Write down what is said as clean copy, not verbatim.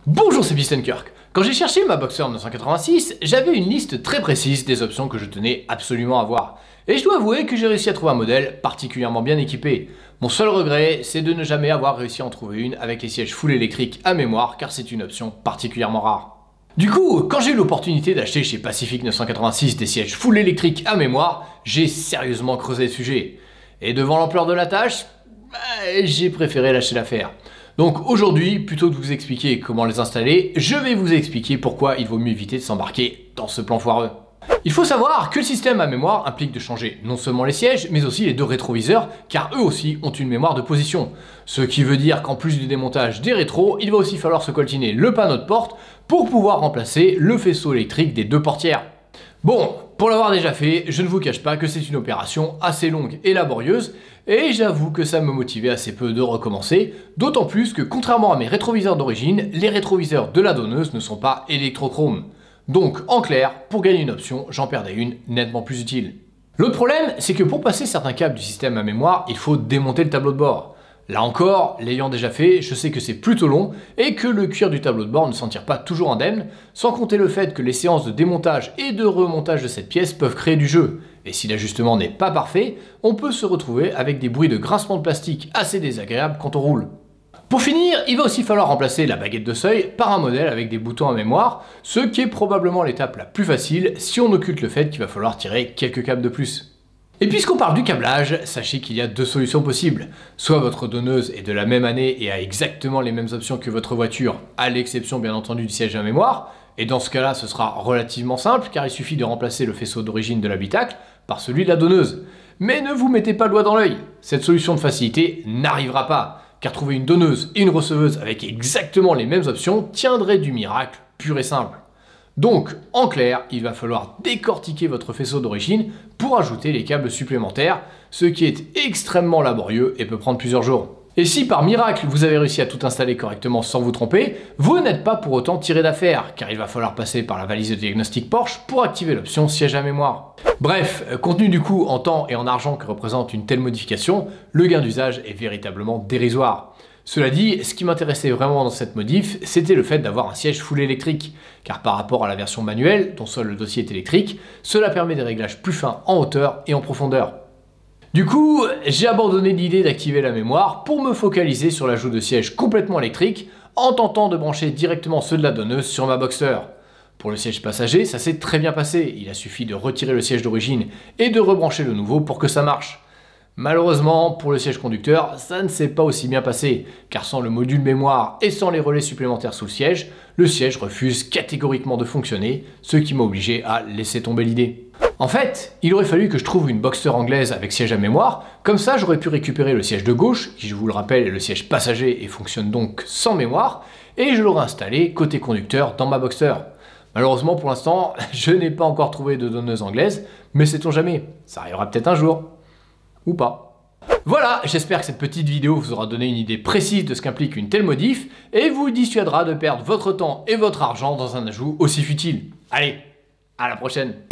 Bonjour, c'est PistenKirk. Quand j'ai cherché ma Boxer 986, j'avais une liste très précise des options que je tenais absolument à avoir. Et je dois avouer que j'ai réussi à trouver un modèle particulièrement bien équipé. Mon seul regret, c'est de ne jamais avoir réussi à en trouver une avec les sièges full électriques à mémoire, car c'est une option particulièrement rare. Du coup, quand j'ai eu l'opportunité d'acheter chez Pacific 986 des sièges full électriques à mémoire, j'ai sérieusement creusé le sujet. Et devant l'ampleur de la tâche, j'ai préféré lâcher l'affaire. Donc aujourd'hui, plutôt que de vous expliquer comment les installer, je vais vous expliquer pourquoi il vaut mieux éviter de s'embarquer dans ce plan foireux. Il faut savoir que le système à mémoire implique de changer non seulement les sièges, mais aussi les deux rétroviseurs, car eux aussi ont une mémoire de position. Ce qui veut dire qu'en plus du démontage des rétros, il va aussi falloir se coltiner le panneau de porte pour pouvoir remplacer le faisceau électrique des deux portières. Bon, pour l'avoir déjà fait, je ne vous cache pas que c'est une opération assez longue et laborieuse, et j'avoue que ça me motivait assez peu de recommencer, d'autant plus que contrairement à mes rétroviseurs d'origine, les rétroviseurs de la donneuse ne sont pas électrochromes. Donc en clair, pour gagner une option, j'en perdais une nettement plus utile. L'autre problème, c'est que pour passer certains câbles du système à mémoire, il faut démonter le tableau de bord. Là encore, l'ayant déjà fait, je sais que c'est plutôt long et que le cuir du tableau de bord ne s'en tire pas toujours indemne, sans compter le fait que les séances de démontage et de remontage de cette pièce peuvent créer du jeu. Et si l'ajustement n'est pas parfait, on peut se retrouver avec des bruits de grincement de plastique assez désagréables quand on roule. Pour finir, il va aussi falloir remplacer la baguette de seuil par un modèle avec des boutons à mémoire, ce qui est probablement l'étape la plus facile si on occulte le fait qu'il va falloir tirer quelques câbles de plus. Et puisqu'on parle du câblage, sachez qu'il y a deux solutions possibles. Soit votre donneuse est de la même année et a exactement les mêmes options que votre voiture, à l'exception bien entendu du siège à mémoire, et dans ce cas-là ce sera relativement simple car il suffit de remplacer le faisceau d'origine de l'habitacle par celui de la donneuse. Mais ne vous mettez pas le doigt dans l'œil, cette solution de facilité n'arrivera pas, car trouver une donneuse et une receveuse avec exactement les mêmes options tiendrait du miracle pur et simple. Donc, en clair, il va falloir décortiquer votre faisceau d'origine pour ajouter les câbles supplémentaires, ce qui est extrêmement laborieux et peut prendre plusieurs jours. Et si par miracle vous avez réussi à tout installer correctement sans vous tromper, vous n'êtes pas pour autant tiré d'affaire, car il va falloir passer par la valise de diagnostic Porsche pour activer l'option siège à mémoire. Bref, compte tenu du coût en temps et en argent que représente une telle modification, le gain d'usage est véritablement dérisoire. Cela dit, ce qui m'intéressait vraiment dans cette modif, c'était le fait d'avoir un siège full électrique, car par rapport à la version manuelle, dont seul le dossier est électrique, cela permet des réglages plus fins en hauteur et en profondeur. Du coup, j'ai abandonné l'idée d'activer la mémoire pour me focaliser sur l'ajout de sièges complètement électriques, en tentant de brancher directement ceux de la donneuse sur ma Boxster. Pour le siège passager, ça s'est très bien passé, il a suffi de retirer le siège d'origine et de rebrancher le nouveau pour que ça marche. Malheureusement, pour le siège conducteur, ça ne s'est pas aussi bien passé, car sans le module mémoire et sans les relais supplémentaires sous le siège refuse catégoriquement de fonctionner, ce qui m'a obligé à laisser tomber l'idée. En fait, il aurait fallu que je trouve une Boxster anglaise avec siège à mémoire, comme ça j'aurais pu récupérer le siège de gauche, qui je vous le rappelle est le siège passager et fonctionne donc sans mémoire, et je l'aurais installé côté conducteur dans ma Boxster. Malheureusement pour l'instant, je n'ai pas encore trouvé de donneuse anglaise, mais sait-on jamais, ça arrivera peut-être un jour. Ou pas. Voilà, j'espère que cette petite vidéo vous aura donné une idée précise de ce qu'implique une telle modif et vous dissuadera de perdre votre temps et votre argent dans un ajout aussi futile. Allez, à la prochaine!